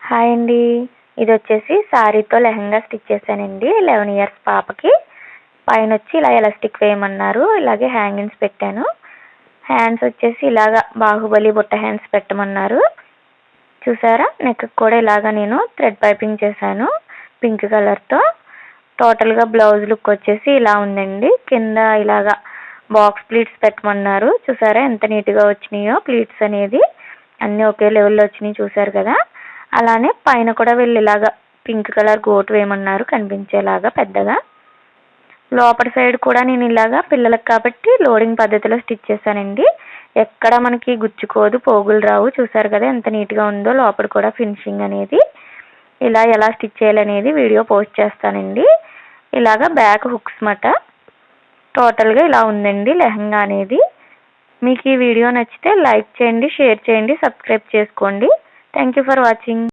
Hi అండి. ఇదొచ్చేసి శారీతో lehenga stitch చేశానండి. 11 years పాపకి. పైనొచ్చి ఇలా ఎలాస్టిక్ వేయమన్నారు. ఇలాగే హ్యాంగింగ్స్ పెట్టాను. హ్యాండ్స్ వచ్చేసి ఇలాగా బాహుబలి బుట్ట హ్యాండ్స్ పెట్టమన్నారు. చూసారా, నెక్కి కూడా ఇలాగా నేను థ్రెడ్ పైపింగ్ చేశాను పింక్ కలర్తో. టోటల్గా బ్లౌజ్ లుక్ వచ్చేసి ఇలా ఉందండి. కింద ఇలాగా బాక్స్ ప్లీట్స్ పెట్టమన్నారు. చూసారా ఎంత నీట్గా వచ్చినాయో ప్లీట్స్ అనేది. అన్నీ ఒకే లెవెల్లో వచ్చినాయి, చూసారు కదా. అలానే పైన కూడా వీళ్ళు ఇలాగా పింక్ కలర్ గోటు వేయమన్నారు కనిపించేలాగా పెద్దగా. లోపల సైడ్ కూడా నేను ఇలాగా పిల్లలకు కాబట్టి లోడింగ్ పద్ధతిలో స్టిచ్ చేశానండి. ఎక్కడ మనకి గుచ్చుకోదు, పోగులు రావు. చూసారు కదా ఎంత నీట్గా ఉందో. లోపల కూడా ఫినిషింగ్ అనేది ఇలా ఎలా స్టిచ్ చేయాలనేది వీడియో పోస్ట్ చేస్తానండి. ఇలాగా బ్యాక్ హుక్స్ మాట. టోటల్గా ఇలా ఉందండి లెహంగా అనేది. మీకు ఈ వీడియో నచ్చితే లైక్ చేయండి, షేర్ చేయండి, సబ్స్క్రైబ్ చేసుకోండి. Thank you for watching.